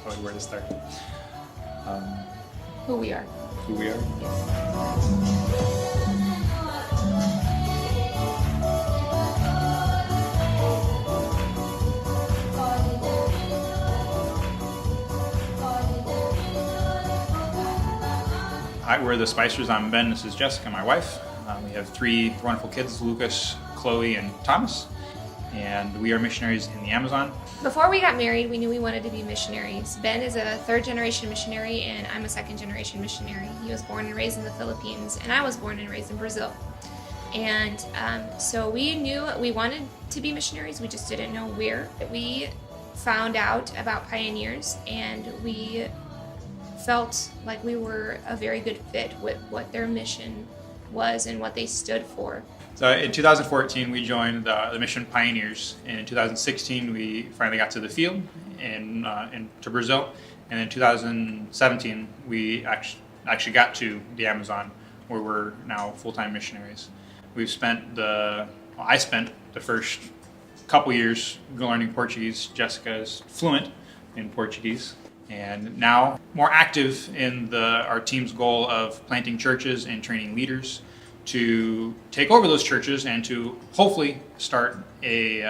probably where to start. Who we are. Who we are. We're the Spicers. I'm Ben. This is Jessica, my wife. We have 3 wonderful kids, Lucas, Chloe, and Thomas. And we are missionaries in the Amazon. Before we got married, we knew we wanted to be missionaries. Ben is a 3rd-generation missionary, and I'm a 2nd-generation missionary. He was born and raised in the Philippines, and I was born and raised in Brazil. And so we knew we wanted to be missionaries. We just didn't know where. We found out about Pioneers, and we felt like we were a very good fit with what their mission was and what they stood for. So in 2014, we joined the Mission Pioneers. And in 2016, we finally got to the field to Brazil. And in 2017, we actually got to the Amazon, where we're now full-time missionaries. I spent the first couple years learning Portuguese. Jessica is fluent in Portuguese. And now more active in our team's goal of planting churches and training leaders to take over those churches and to hopefully start a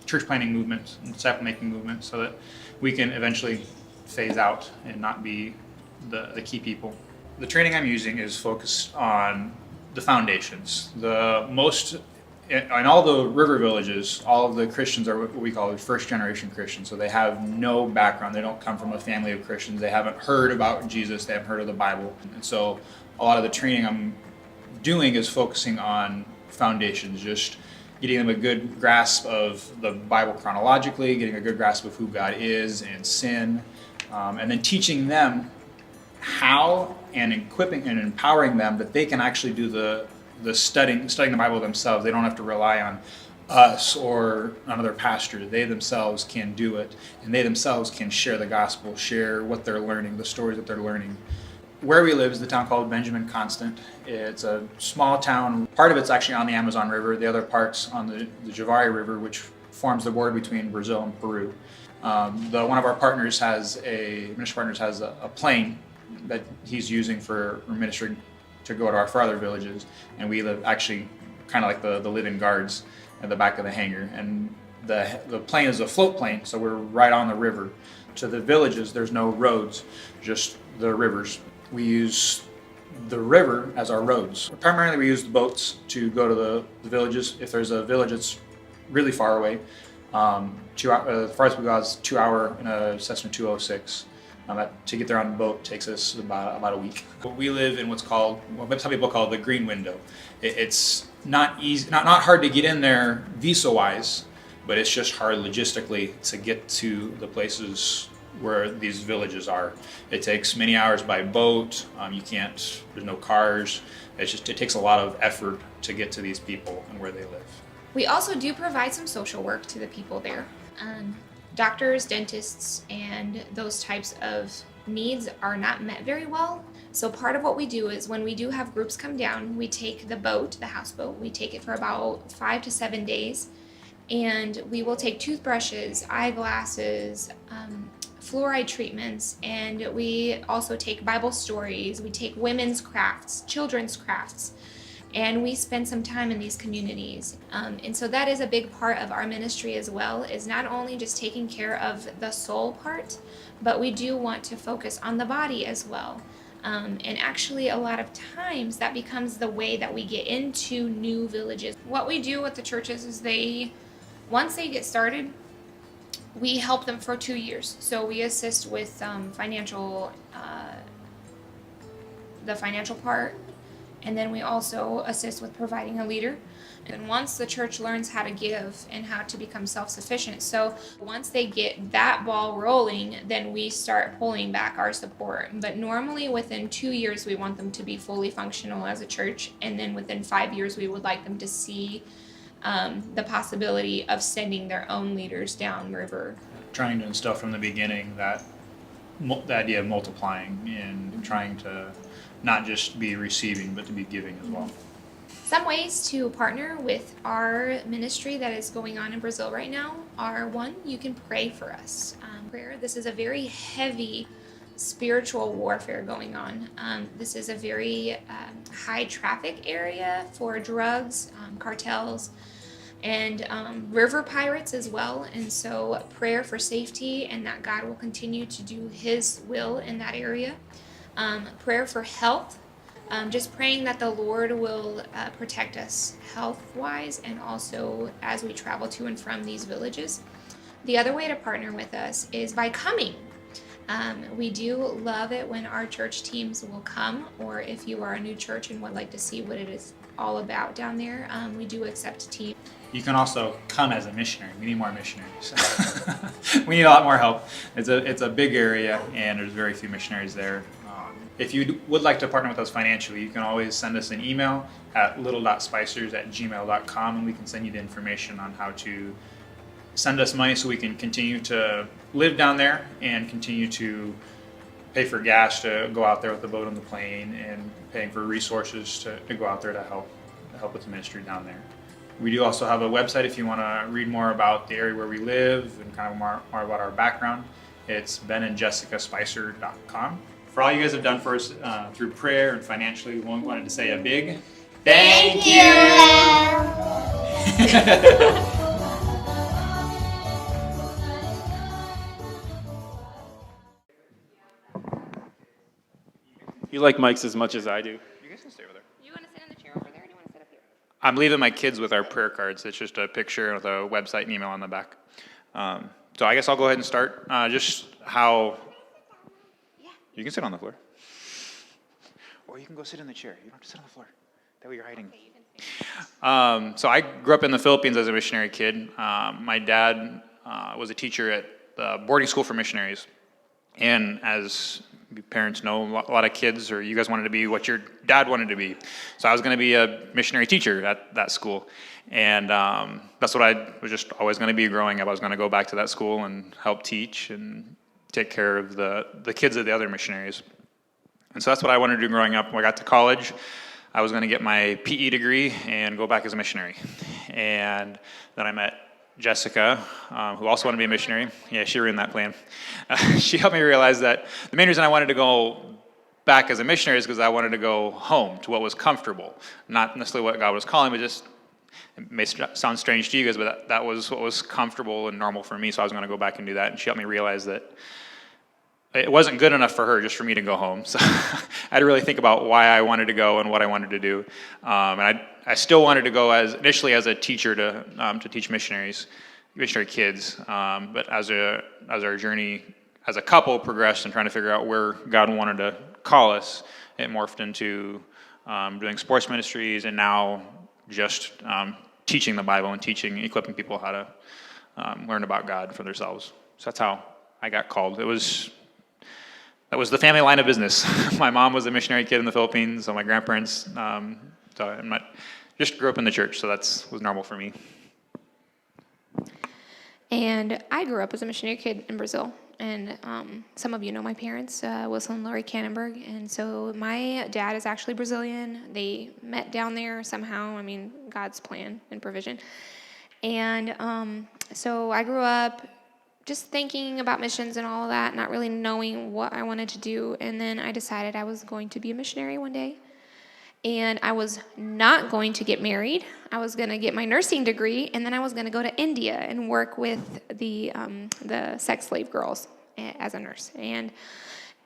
church planting movement and disciple making movement so that we can eventually phase out and not be the key people. The training I'm using is focused on the foundations. In all the river villages, all of the Christians are what we call first-generation Christians. So they have no background. They don't come from a family of Christians. They haven't heard about Jesus. They haven't heard of the Bible. And so a lot of the training I'm doing is focusing on foundations, just getting them a good grasp of the Bible chronologically, getting a good grasp of who God is and sin, and then teaching them how and equipping and empowering them that they can actually do the studying the Bible themselves. They don't have to rely on us or another pastor. They themselves can do it, and they themselves can share the gospel, share what they're learning, the stories that they're learning. Where we live is the town called Benjamin Constant. It's a small town. Part of it's actually on the Amazon River. The other part's on the Javari River, which forms the border between Brazil and Peru. One of our partners ministry partners has a plane that he's using for ministering to go to our farther villages, and we live actually kind of like the live-in guards at the back of the hangar. And the plane is a float plane, so we're right on the river. To the villages, there's no roads, just the rivers. We use the river as our roads. Primarily, we use the boats to go to the villages. If there's a village that's really far away, the farthest we go is 2 hour in a Cessna 206. To get there on a boat takes us about a week. We live in what some people call the green window. It's not easy, not hard to get in there visa-wise, but it's just hard logistically to get to the places where these villages are. It takes many hours by boat. There's no cars. It takes a lot of effort to get to these people and where they live. We also do provide some social work to the people there. Doctors, dentists, and those types of needs are not met very well. So part of what we do is when we do have groups come down, we take the houseboat, we take it for about 5 to 7 days, and we will take toothbrushes, eyeglasses, fluoride treatments, and we also take Bible stories, we take women's crafts, children's crafts, and we spend some time in these communities. And so that is a big part of our ministry as well, is not only just taking care of the soul part, but we do want to focus on the body as well. And actually a lot of times that becomes the way that we get into new villages. What we do with the churches is once they get started, we help them for 2 years. So we assist with the financial part, and then we also assist with providing a leader. And once the church learns how to give and how to become self-sufficient, so once they get that ball rolling, then we start pulling back our support. But normally within 2 years, we want them to be fully functional as a church, and then within 5 years, we would like them to see the possibility of sending their own leaders downriver. Trying to instill from the beginning the idea of multiplying and trying to not just be receiving, but to be giving as well. Some ways to partner with our ministry that is going on in Brazil right now are: one, you can pray for us. Prayer. This is a very heavy spiritual warfare going on. This is a very high traffic area for drugs, cartels, and river pirates as well. And so prayer for safety and that God will continue to do his will in that area. Prayer for health. Just praying that the Lord will protect us health-wise and also as we travel to and from these villages. The other way to partner with us is by coming. We do love it when our church teams will come, or if you are a new church and would like to see what it is all about down there, we do accept teams. You can also come as a missionary. We need more missionaries. We need a lot more help. It's a big area, and there's very few missionaries there. If you would like to partner with us financially, you can always send us an email at little.spicers@gmail.com, and we can send you the information on how to send us money so we can continue to live down there and continue to pay for gas to go out there with the boat and the plane, and paying for resources to go out there to help with the ministry down there. We do also have a website if you want to read more about the area where we live and kind of more about our background. It's benandjessicaspicer.com. For all you guys have done for us through prayer and financially, we wanted to say a big Thank you! You like mics as much as I do. You guys can stay over there. Do you want to sit in the chair over there, or do you want to sit up here? I'm leaving my kids with our prayer cards. It's just a picture with a website and email on the back. So I guess I'll go ahead and start. Just how... You can sit on the floor. Or you can go sit in the chair. You don't have to sit on the floor. That way you're hiding. So I grew up in the Philippines as a missionary kid. My dad was a teacher at the boarding school for missionaries. And as parents know, a lot of kids, or you guys wanted to be what your dad wanted to be. So I was going to be a missionary teacher at that school. And that's what I was just always going to be growing up. I was going to go back to that school and help teach and take care of the kids of the other missionaries. And so that's what I wanted to do growing up. When I got to college, I was going to get my PE degree and go back as a missionary. And then I met Jessica, who also wanted to be a missionary. Yeah, she ruined that plan. She helped me realize that the main reason I wanted to go back as a missionary is because I wanted to go home to what was comfortable. Not necessarily what God was calling, but just, it may sound strange to you guys, but that was what was comfortable and normal for me, so I was going to go back and do that. And she helped me realize that it wasn't good enough for her just for me to go home. So I had to really think about why I wanted to go and what I wanted to do. And I still wanted to go initially as a teacher to teach missionary kids. But as our journey as a couple progressed and trying to figure out where God wanted to call us, it morphed into doing sports ministries, and now just teaching the Bible and equipping people how to learn about God for themselves. So that's how I got called. That was the family line of business. My mom was a missionary kid in the Philippines, so my grandparents, just grew up in the church, so that was normal for me. And I grew up as a missionary kid in Brazil. And some of you know my parents, Wilson and Lori Cannonberg. And so my dad is actually Brazilian. They met down there somehow. I mean, God's plan and provision. And so I grew up just thinking about missions and all of that, not really knowing what I wanted to do. And then I decided I was going to be a missionary one day. And I was not going to get married. I was going to get my nursing degree, and then I was going to go to India and work with the sex slave girls as a nurse. And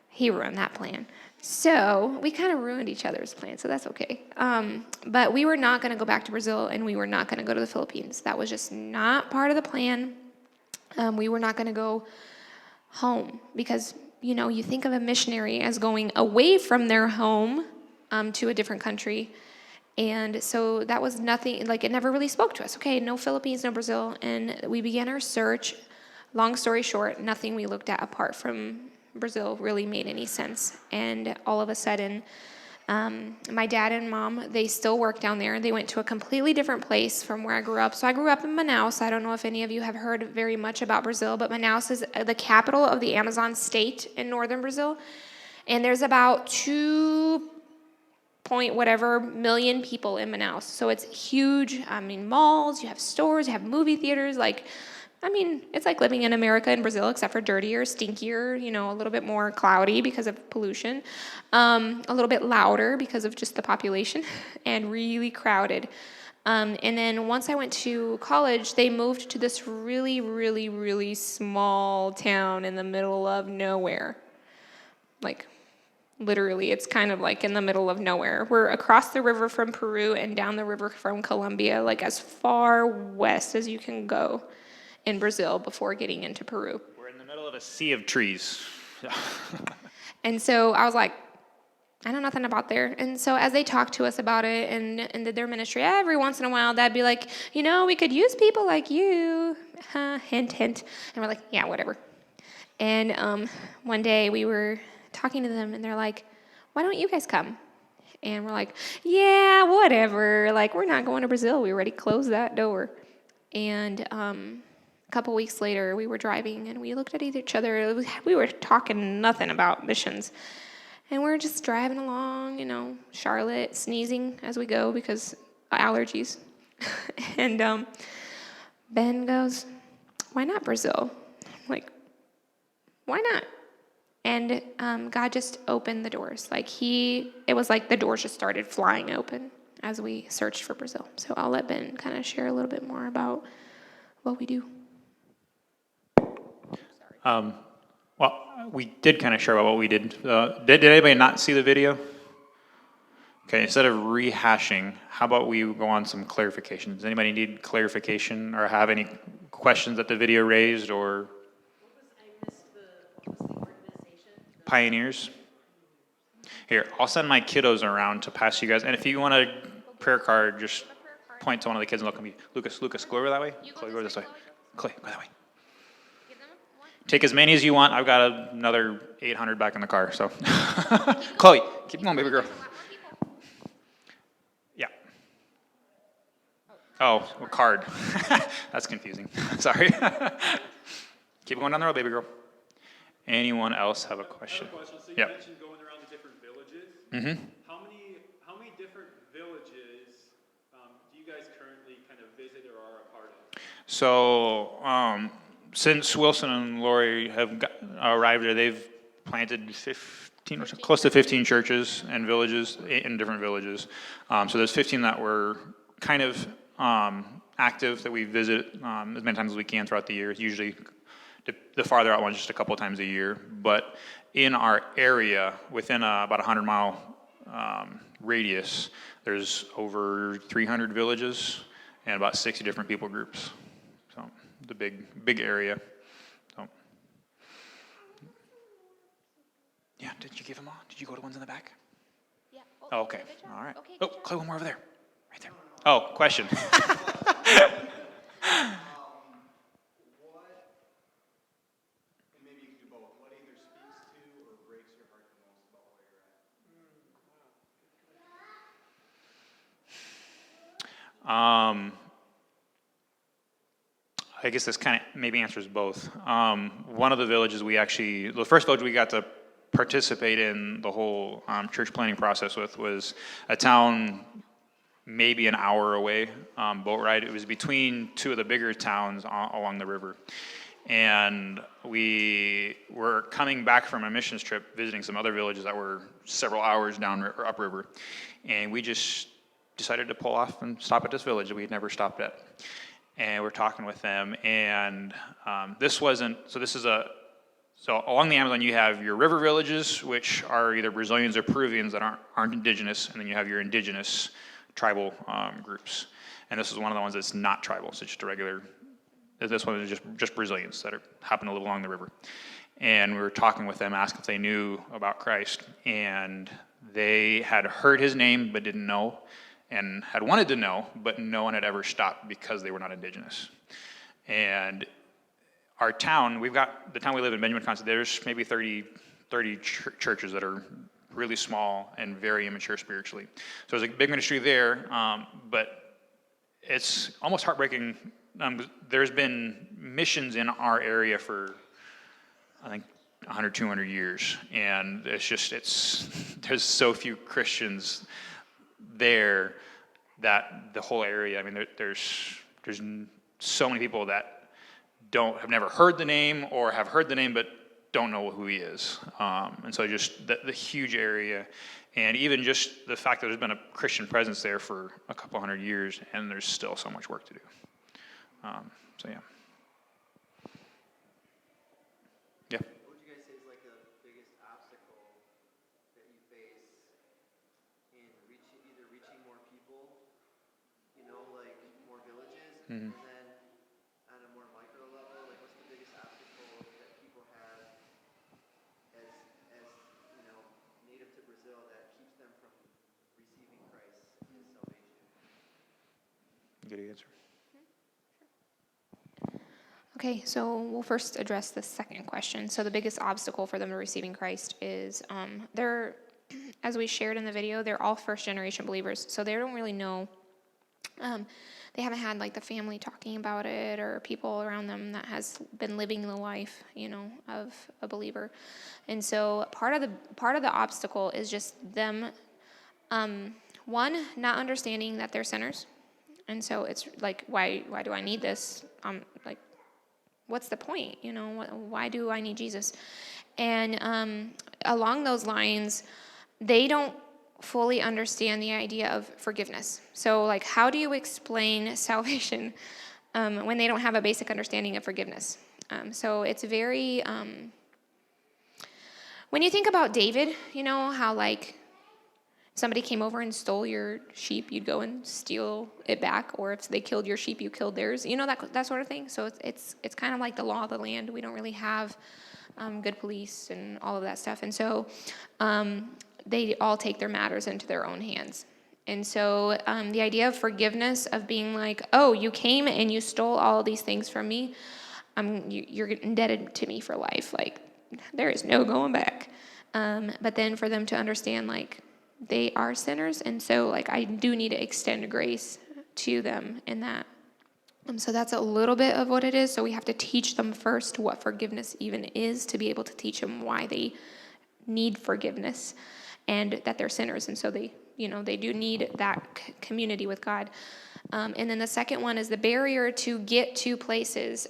he ruined that plan. So we kind of ruined each other's plans, so that's okay. But we were not going to go back to Brazil, and we were not going to go to the Philippines. That was just not part of the plan. We were not going to go home because, you think of a missionary as going away from their home to a different country. And so that was nothing, it never really spoke to us. Okay, no Philippines, no Brazil. And we began our search. Long story short, nothing we looked at apart from Brazil really made any sense. And all of a sudden, my dad and mom, they still work down there. They went to a completely different place from where I grew up. So I grew up in Manaus. I don't know if any of you have heard very much about Brazil, but Manaus is the capital of the Amazon state in northern Brazil. And there's about 2.5 point whatever million people in Manaus. So it's huge. I mean, malls, you have stores, you have movie theaters. Like, I mean, it's like living in America and Brazil, except for dirtier, stinkier, a little bit more cloudy because of pollution, a little bit louder because of just the population, and really crowded. And then once I went to college, they moved to this really, really, really small town in the middle of nowhere. Like, literally, it's kind of like in the middle of nowhere. We're across the river from Peru and down the river from Colombia, like as far west as you can go in Brazil before getting into Peru. We're in the middle of a sea of trees. And so I was like, I know nothing about there. And so as they talked to us about it and did their ministry, every once in a while, they'd be like, we could use people like you. Hint, hint. And we're like, yeah, whatever. And one day we were talking to them, and they're like, why don't you guys come? And we're like, yeah, whatever. Like, we're not going to Brazil. We already closed that door. And a couple weeks later, we were driving, and we looked at each other. We were talking nothing about missions. And we're just driving along, Charlotte, sneezing as we go because allergies. And Ben goes, why not Brazil? I'm like, why not? And God just opened the doors. It was like the doors just started flying open as we searched for Brazil. So I'll let Ben kind of share a little bit more about what we do. Well, we did kind of share about what we did. Did anybody not see the video? Okay, instead of rehashing, how about we go on some clarifications? Does anybody need clarification or have any questions that the video raised or? What was the organization? Pioneers? Here, I'll send my kiddos around to pass you guys. And if you want a prayer card, just point to one of the kids and look at me. Lucas, go over that way. Chloe, go this way. Chloe, go that way. Take as many as you want. I've got another 800 back in the car, so. Chloe, keep going, baby girl. Yeah. Oh, a card. That's confusing. Sorry. Keep going down the road, baby girl. Anyone else have a question? I have a question. So you Yep. mentioned going around the different villages. Mm-hmm. How many different villages do you guys currently kind of visit or are a part of? So, since Wilson and Lori have arrived there, they've planted 15 or so, close to 15 churches and villages in different villages. So there's 15 that were kind of active that we visit as many times as we can throughout the year. It's usually the farther out ones just a couple times a year. But in our area, within about a 100-mile radius, there's over 300 villages and about 60 different people groups. So the big area. So yeah, did you give them all? Did you go to ones in the back? Yeah. Oh, okay. Good job. All right. Okay, Oh, good job. Chloe, one more over there. Right there. Oh, question. Maybe you can do both. What either speaks to or breaks your heart the most about where you're at? I guess this kind of maybe answers both. One of the villages the first village we got to participate in the whole church planning process with was a town maybe an hour away, boat ride. It was between two of the bigger towns along the river. And we were coming back from a missions trip, visiting some other villages that were several hours down or upriver. And we just decided to pull off and stop at this village that we had never stopped at. And we're talking with them, and so along the Amazon you have your river villages, which are either Brazilians or Peruvians that aren't indigenous, and then you have your indigenous tribal groups. And this is one of the ones that's not tribal, so just a regular, this one is just Brazilians that happen to live along the river. And we were talking with them, asked if they knew about Christ, and they had heard his name but didn't know, and had wanted to know, but no one had ever stopped because they were not indigenous. And our town, the town we live in, Benjamin, Wisconsin, there's maybe 30 churches that are really small and very immature spiritually. So there's a big ministry there, but it's almost heartbreaking. There's been missions in our area for, I think, 100, 200 years, and there's so few Christians there that the whole area, I mean, there's so many people that have never heard the name or have heard the name but don't know who he is. And so just the huge area, and even just the fact that there's been a Christian presence there for a couple hundred years, and there's still so much work to do. So yeah. Yeah. What would you guys say is like the biggest obstacle that you face in either reaching more people, like more villages, Mhm. and then on a more micro level, like what's the biggest obstacle that people have as native to Brazil that keeps them from receiving Christ as salvation? Good answer. Okay, so we'll first address the second question. So the biggest obstacle for them to receiving Christ is they're, as we shared in the video, they're all first-generation believers, so they don't really know. They haven't had like the family talking about it or people around them that has been living the life, of a believer. And so part of the obstacle is just them, one, not understanding that they're sinners. And so it's like, why do I need this? Like, what's the point? Why do I need Jesus? And along those lines, they don't fully understand the idea of forgiveness. So, like, how do you explain salvation when they don't have a basic understanding of forgiveness? So it's very, when you think about David, how, like, somebody came over and stole your sheep, you'd go and steal it back, or if they killed your sheep, you killed theirs, that sort of thing. So it's kind of like the law of the land. We don't really have good police and all of that stuff. And so they all take their matters into their own hands. And so the idea of forgiveness, of being like, oh, you came and you stole all these things from me, you're indebted to me for life. Like, there is no going back. But then for them to understand, like, they are sinners, and so, like, I do need to extend grace to them in that. So that's a little bit of what it is. So we have to teach them first what forgiveness even is, to be able to teach them why they need forgiveness and that they're sinners. And so they do need that community with God. And then the second one is the barrier to get to places.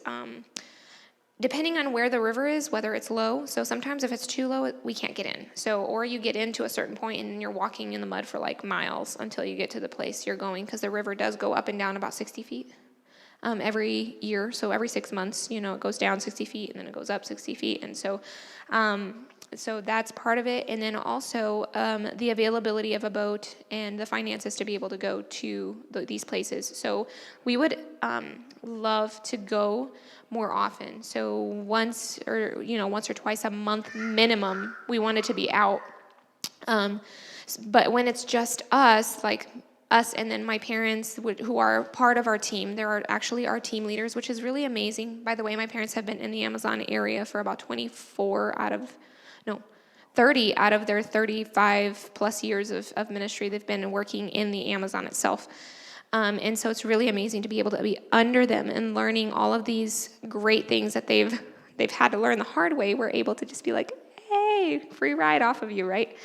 Depending on where the river is, whether it's low. So sometimes if it's too low, we can't get in. So, or you get into a certain point and you're walking in the mud for like miles until you get to the place you're going, because the river does go up and down about 60 feet every year. So every 6 months, it goes down 60 feet and then it goes up 60 feet. And so, so that's part of it. And then also the availability of a boat and the finances to be able to go to these places. So we would love to go more often. So once or twice a month minimum, we wanted to be out. But when it's just us, like us and then my parents, who are part of our team, there are actually our team leaders, which is really amazing. By the way, my parents have been in the Amazon area for about 30 out of their 35 plus years of ministry. They've been working in the Amazon itself. And so it's really amazing to be able to be under them and learning all of these great things that they've had to learn the hard way. We're able to just be like, hey, free ride off of you, right?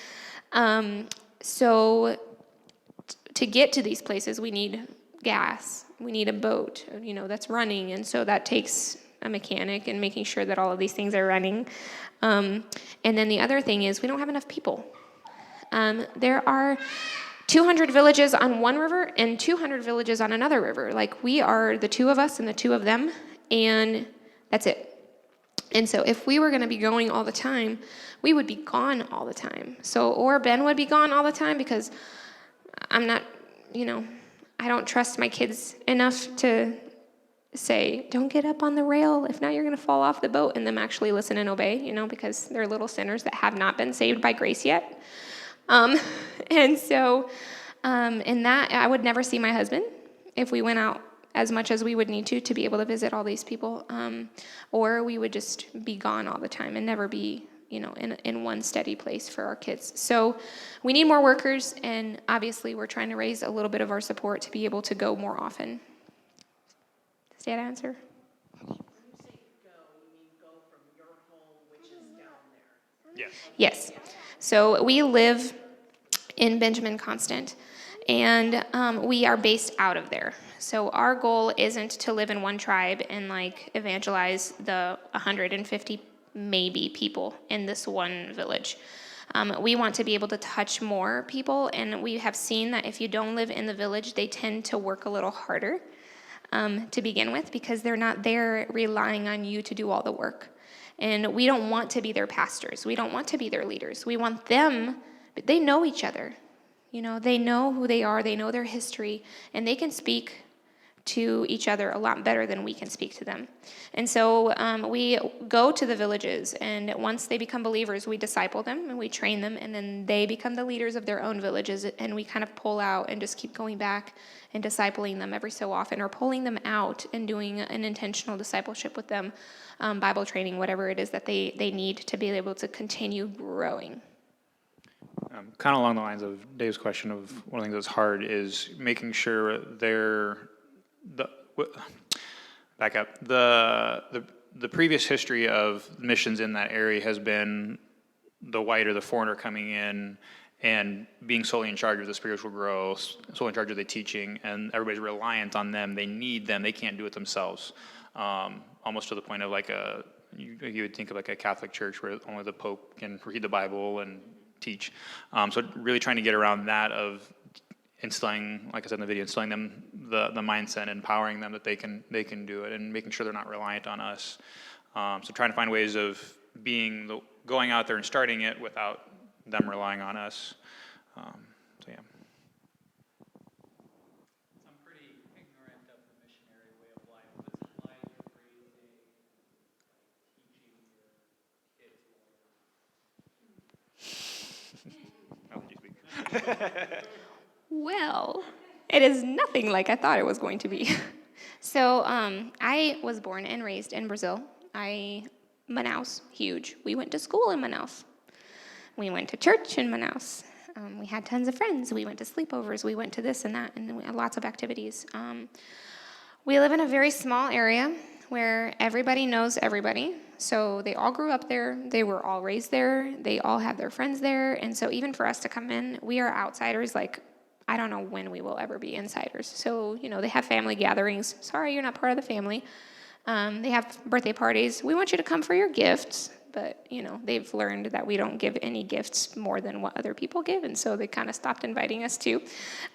So to get to these places, we need gas. We need a boat, that's running. And so that takes a mechanic and making sure that all of these things are running. And then the other thing is we don't have enough people. There are 200 villages on one river and 200 villages on another river. Like, we are the two of us and the two of them, and that's it. And so if we were going to be going all the time, we would be gone all the time. So, or Ben would be gone all the time, because I'm not, I don't trust my kids enough to say, don't get up on the rail, if not you're going to fall off the boat, and them actually listen and obey, because they're little sinners that have not been saved by grace yet. And so, in that, I would never see my husband if we went out as much as we would need to be able to visit all these people, or we would just be gone all the time and never be, in one steady place for our kids. So we need more workers, and obviously we're trying to raise a little bit of our support to be able to go more often. Does that answer? When you say go, you mean go from your home, which is down there? Yes. Yes. So we live in Benjamin Constant, And we are based out of there. So our goal isn't to live in one tribe and like evangelize the 150 maybe people in this one village. We want to be able to touch more people, and we have seen that if you don't live in the village, they tend to work a little harder to begin with, because they're not there relying on you to do all the work. And we don't want to be their pastors. We don't want to be their leaders. We want them, but they know each other. You know, they know who they are, they know their history, and they can speak to each other a lot better than we can speak to them. And so we go to the villages, and once they become believers, we disciple them and we train them, and then they become the leaders of their own villages, and we kind of pull out and just keep going back and discipling them every so often, or pulling them out and doing an intentional discipleship with them, Bible training, whatever it is that they need to be able to continue growing. Kind of along the lines of Dave's question of one of the things that's hard is making sure back up. The previous history of missions in that area has been the white or the foreigner coming in and being solely in charge of the spiritual growth, solely in charge of the teaching, and everybody's reliant on them. They need them. They can't do it themselves. Almost to the point of like you would think of like a Catholic church where only the Pope can read the Bible and teach. So really trying to get around that of instilling, like I said in the video, instilling them the mindset, empowering them that they can do it, and making sure they're not reliant on us. So trying to find ways of going out there and starting it without them relying on us. So yeah. I'm pretty ignorant of the missionary way of life. What's it like raising, teaching your kids? Well, it is nothing like I thought it was going to be. So I was born and raised in Brazil. Manaus, huge. We went to school in Manaus. We went to church in Manaus. We had tons of friends. We went to sleepovers. We went to this and that, and we had lots of activities. We live in a very small area where everybody knows everybody. So they all grew up there. They were all raised there. They all have their friends there. And so even for us to come in, we are outsiders. Like, I don't know when we will ever be insiders. So, they have family gatherings. Sorry, you're not part of the family. They have birthday parties. We want you to come for your gifts. But, they've learned that we don't give any gifts more than what other people give. And so they kind of stopped inviting us too.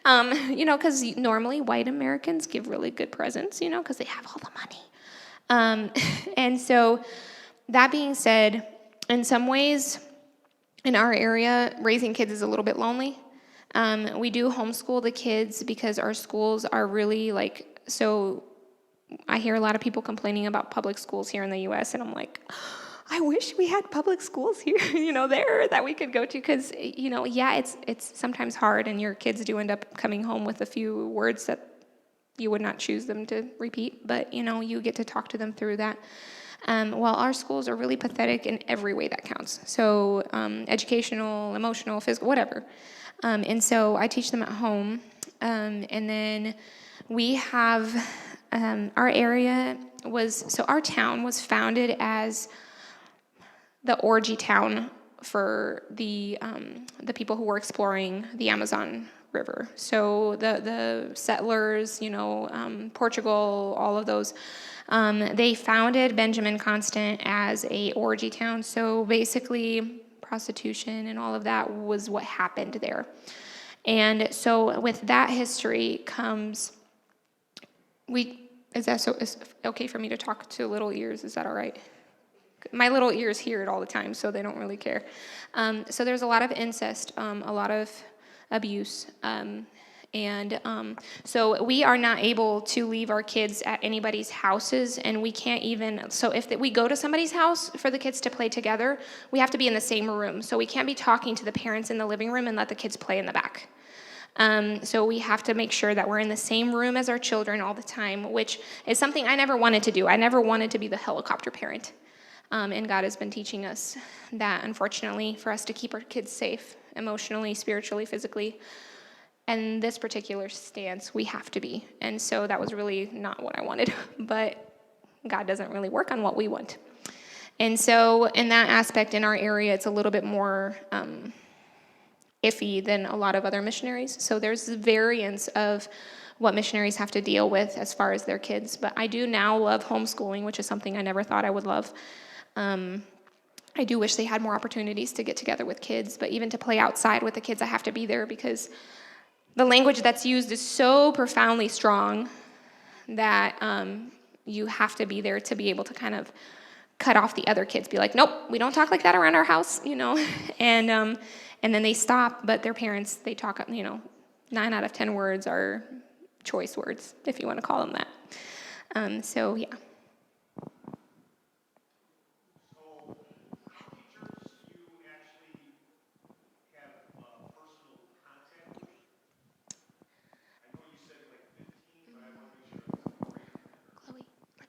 Because normally white Americans give really good presents, because they have all the money. And so that being said, in some ways, in our area, raising kids is a little bit lonely. We do homeschool the kids because our schools are really so I hear a lot of people complaining about public schools here in the U.S., and I'm like, I wish we had public schools here, there that we could go to, because, it's sometimes hard, and your kids do end up coming home with a few words that you would not choose them to repeat, but, you get to talk to them through that. While our schools are really pathetic in every way that counts. So educational, emotional, physical, whatever. And so I teach them at home. And then we have, our town was founded as the orgy town for the people who were exploring the Amazon River. So the settlers, Portugal, all of those, they founded Benjamin Constant as a orgy town. So basically, prostitution and all of that was what happened there. And so with that history comes, is okay for me to talk to little ears? Is that all right? My little ears hear it all the time, so they don't really care. So there's a lot of incest, a lot of abuse, so we are not able to leave our kids at anybody's houses, and we can't even, so if we go to somebody's house for the kids to play together, we have to be in the same room. So we can't be talking to the parents in the living room and let the kids play in the back. So we have to make sure that we're in the same room as our children all the time, which is something I never wanted to do. I never wanted to be the helicopter parent. And God has been teaching us that, unfortunately, for us to keep our kids safe, emotionally, spiritually, physically. And this particular stance, we have to be. And so that was really not what I wanted. But God doesn't really work on what we want. And so in that aspect, in our area, it's a little bit more iffy than a lot of other missionaries. So there's variance of what missionaries have to deal with as far as their kids. But I do now love homeschooling, which is something I never thought I would love. I do wish they had more opportunities to get together with kids, but even to play outside with the kids, I have to be there because the language that's used is so profoundly strong that you have to be there to be able to kind of cut off the other kids, be like, nope, we don't talk like that around our house, and then they stop, but their parents, they talk, 9 out of 10 words are choice words, if you want to call them that. So, yeah. Chloe, let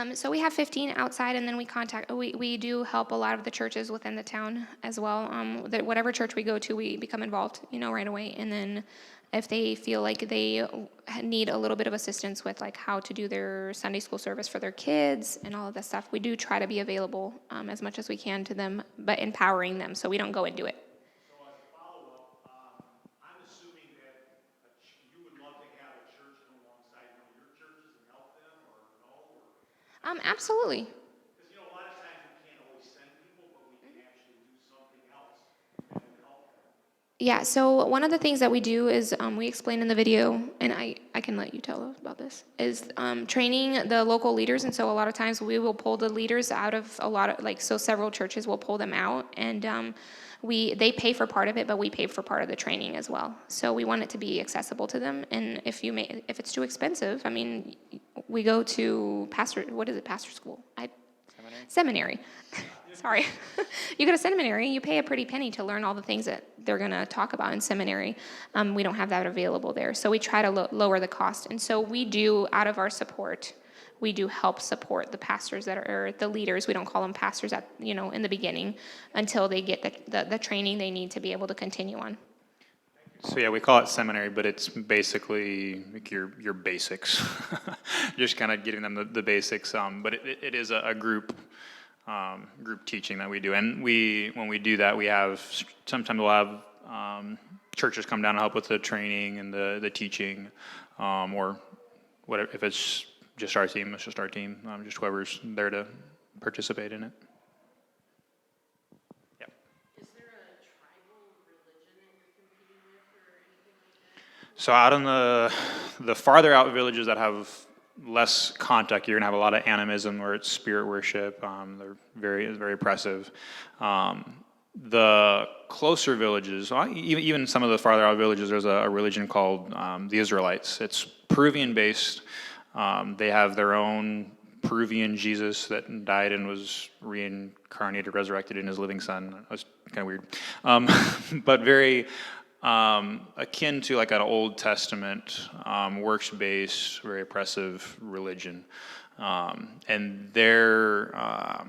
go. So we have 15 outside, and then we do help a lot of the churches within the town as well. Whatever church we go to, we become involved, right away. And then if they feel like they need a little bit of assistance with like how to do their Sunday school service for their kids and all of that stuff, we do try to be available as much as we can to them, but empowering them so we don't go and do it. So as a follow-up, I'm assuming that you would love to have a church come alongside one of your churches and help them, or no? Absolutely. Because, a lot of times we can't always send people, but we can actually do something else that would help them. Yeah, so one of the things that we do is we explain in the video, and I can let you tell about this, is training the local leaders. And so a lot of times we will pull the leaders out of so several churches will pull them out, and they pay for part of it, but we pay for part of the training as well. So we want it to be accessible to them. And if it's too expensive, we go to pastor school? Seminary. Sorry. You go to seminary, you pay a pretty penny to learn all the things that they're going to talk about in seminary. We don't have that available there. So we try to lower the cost. And so we do, out of our support, we do help support the pastors or the leaders. We don't call them pastors in the beginning until they get the training they need to be able to continue on. So yeah, we call it seminary, but it's basically like your basics, just kind of getting them the basics. But it is a group teaching that we do, and when we do that, sometimes we'll have churches come down and help with the training and the teaching, or whatever. If it's just our team, it's just our team. Just whoever's there to participate in it. Is there a tribal religion that you're competing with or anything like that? So out in the farther out villages that have less contact, you're gonna have a lot of animism where it's spirit worship. They're very oppressive. The closer villages, even some of the farther out villages, there's a religion called the Israelites. It's Peruvian based. They have their own Peruvian Jesus that died and was reincarnated, resurrected in his living son. That was kind of weird, but very akin to like an Old Testament, works-based, very oppressive religion. And a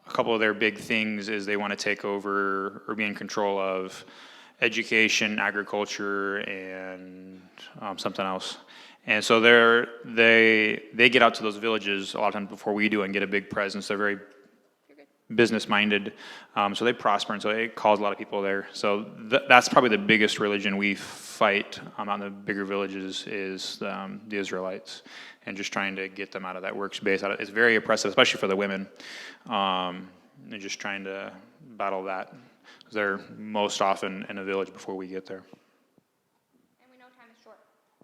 couple of their big things is they want to take over or be in control of education, agriculture, and something else. And so they get out to those villages a lot of times before we do and get a big presence. They're very business-minded, so they prosper, and so it calls a lot of people there. So that's probably the biggest religion we fight out in the bigger villages is the Israelites, and just trying to get them out of that works base. It's very oppressive, especially for the women, and just trying to battle that. They're most often in a village before we get there. And we know time is short.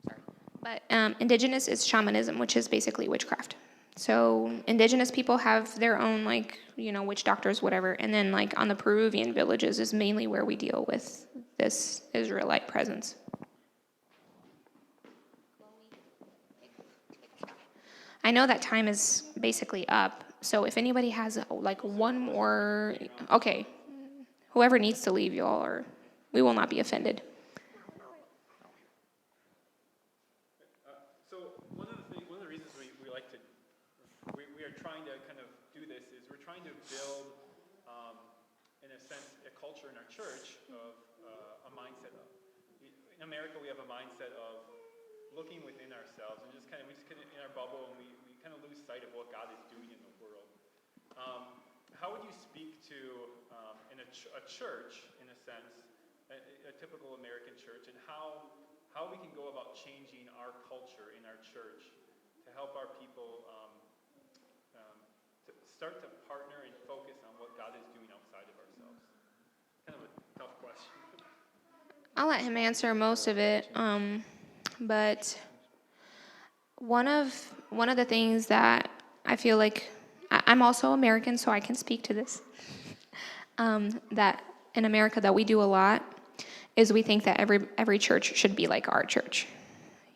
Sorry. But indigenous is shamanism, which is basically witchcraft. So indigenous people have their own, witch doctors, whatever. And then, on the Peruvian villages is mainly where we deal with this Israelite presence. I know that time is basically up. So if anybody has, one more... Okay. Whoever needs to leave, y'all, or we will not be offended. So one of the reasons we like to, we are trying to kind of do this is we're trying to build, in a sense, a culture in our church of a mindset of, in America we have a mindset of looking within ourselves and we just kind of in our bubble, and we kind of lose sight of what God is doing in the world. How would you speak to, in a a church, in a sense, a typical American church, and how we can go about changing our culture in our church to help our people to start to partner and focus on what God is doing outside of ourselves. Kind of a tough question. I'll let him answer most of it, but one of the things that I feel like I'm also American, so I can speak to this. That in America that we do a lot is we think that every church should be like our church.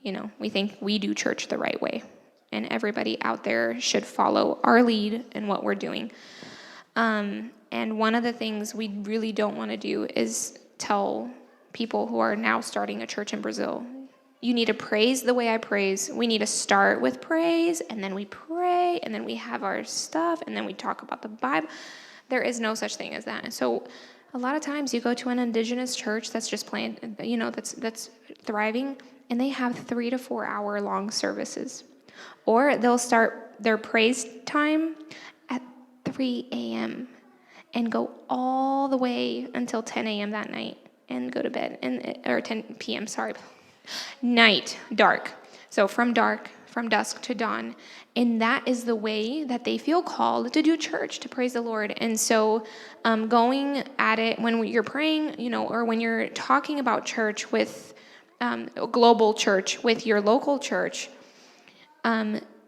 You know, we think we do church the right way, and everybody out there should follow our lead in what we're doing. And one of the things we really don't want to do is tell people who are now starting a church in Brazil, you need to praise the way I praise. We need to start with praise, and then we pray, and then we have our stuff, and then we talk about the Bible. There is no such thing as that. And so a lot of times you go to an indigenous church that's just playing, that's thriving, and they have 3 to 4 hour long services. Or they'll start their praise time at 3 a.m. and go all the way until 10 a.m. that night and go to bed, or 10 p.m., sorry. Night, dark. So from dusk to dawn. And that is the way that they feel called to do church, to praise the Lord. And so going at it when you're praying, or when you're talking about church with global church, with your local church,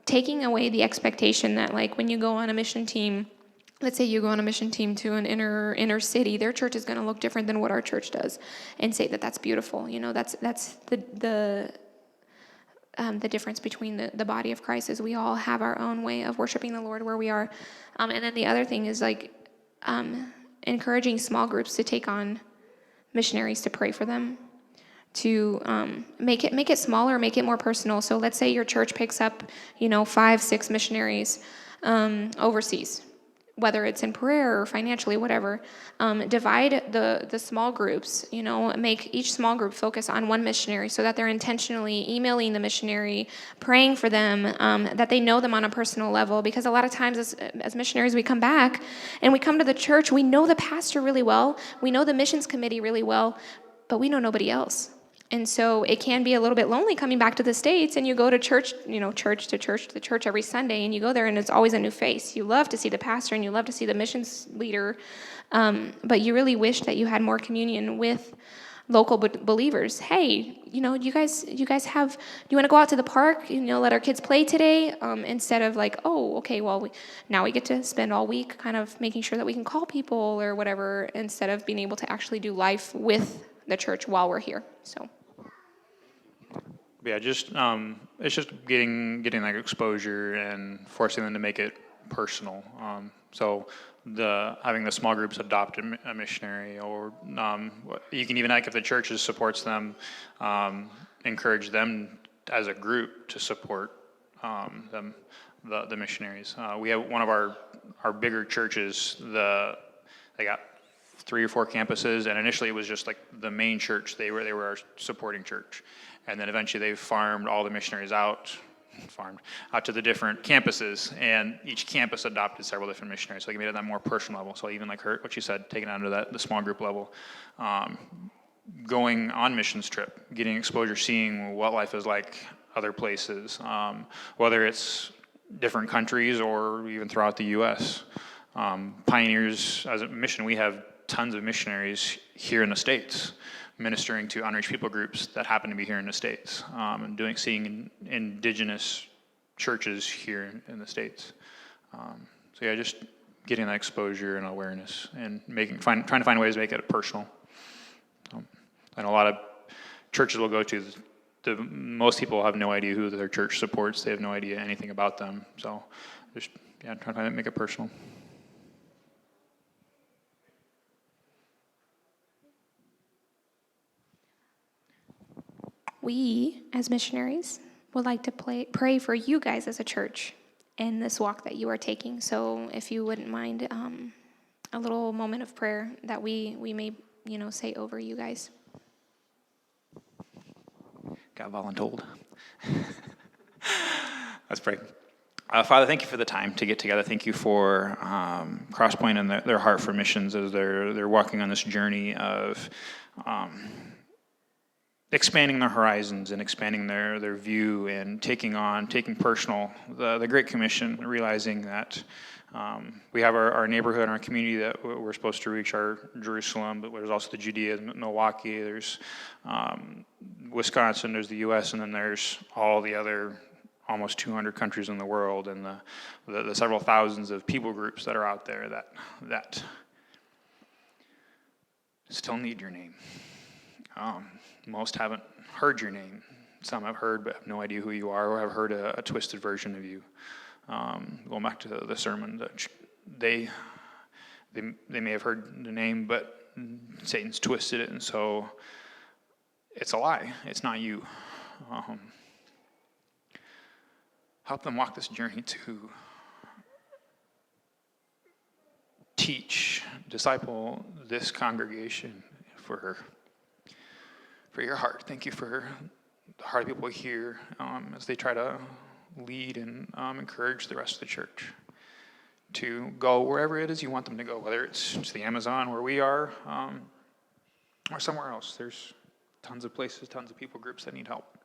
taking away the expectation that, like, when you go on a mission team, let's say you go on a mission team to an inner city, their church is going to look different than what our church does, and say that that's beautiful. That's the difference between the body of Christ is we all have our own way of worshiping the Lord where we are. And then the other thing is encouraging small groups to take on missionaries, to pray for them, to make it smaller, make it more personal. So let's say your church picks up 5-6 missionaries overseas, whether it's in prayer or financially, whatever. Divide the small groups, make each small group focus on one missionary so that they're intentionally emailing the missionary, praying for them, that they know them on a personal level. Because a lot of times as missionaries, we come back and we come to the church, we know the pastor really well, we know the missions committee really well, but we know nobody else. And so it can be a little bit lonely coming back to the States, and you go to church, church to church every Sunday, and you go there and it's always a new face. You love to see the pastor and you love to see the missions leader, but you really wish that you had more communion with local believers. Hey, you guys have, do you want to go out to the park, let our kids play today? Instead of like, oh, okay, well, now we get to spend all week kind of making sure that we can call people or whatever, instead of being able to actually do life with the church while we're here. So. Yeah, it's just getting that exposure and forcing them to make it personal. So having the small groups adopt a missionary, or you can even, like, if the church supports them, encourage them as a group to support the missionaries. We have one of our bigger churches. They got 3 or 4 campuses, and initially it was just like the main church. They were our supporting church. And then eventually they farmed all the missionaries out to the different campuses, and each campus adopted several different missionaries. So they made it that more personal level. So even like what you said, taking it onto the small group level, going on missions trip, getting exposure, seeing what life is like other places, whether it's different countries or even throughout the U.S. Pioneers, as a mission, we have tons of missionaries here in the States, ministering to unreached people groups that happen to be here in the States, and seeing indigenous churches here in the States. So yeah, just getting that exposure and awareness, and trying to find ways to make it personal. And a lot of churches will go to, most people have no idea who their church supports. They have no idea anything about them. So just trying to make it personal. We, as missionaries, would like to pray for you guys as a church in this walk that you are taking. So if you wouldn't mind a little moment of prayer that we may, say over you guys. Got voluntold. Let's pray. Father, thank you for the time to get together. Thank you for Crosspoint and their heart for missions as they're walking on this journey of expanding their horizons and expanding their view and taking personal the Great Commission, realizing that we have our neighborhood and our community that we're supposed to reach, our Jerusalem, but there's also the Judea, Milwaukee, there's Wisconsin, there's the U.S., and then there's all the other almost 200 countries in the world, and the several thousands of people groups that are out there that still need your name. Most haven't heard your name. Some have heard but have no idea who you are, or have heard a twisted version of you. Going back to the sermon, that they may have heard the name, but Satan's twisted it, and so it's a lie. It's not you. Help them walk this journey to teach, disciple this congregation for your heart. Thank you for the heart of people here as they try to lead and encourage the rest of the church to go wherever it is you want them to go, whether it's to the Amazon where we are or somewhere else. There's tons of places, tons of people groups that need help.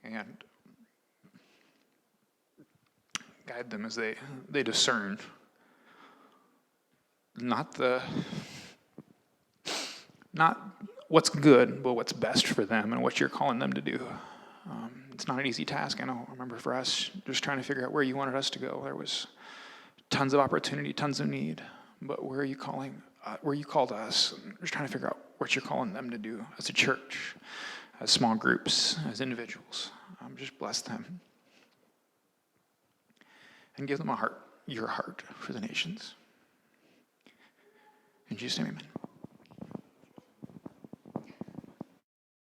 And guide them as they discern not what's good, but what's best for them and what you're calling them to do. It's not an easy task. I know. I remember for us, just trying to figure out where you wanted us to go. There was tons of opportunity, tons of need, but where are you calling? Where you called us? Just trying to figure out what you're calling them to do as a church, as small groups, as individuals. Just bless them. And give them your heart for the nations. In Jesus' name, amen.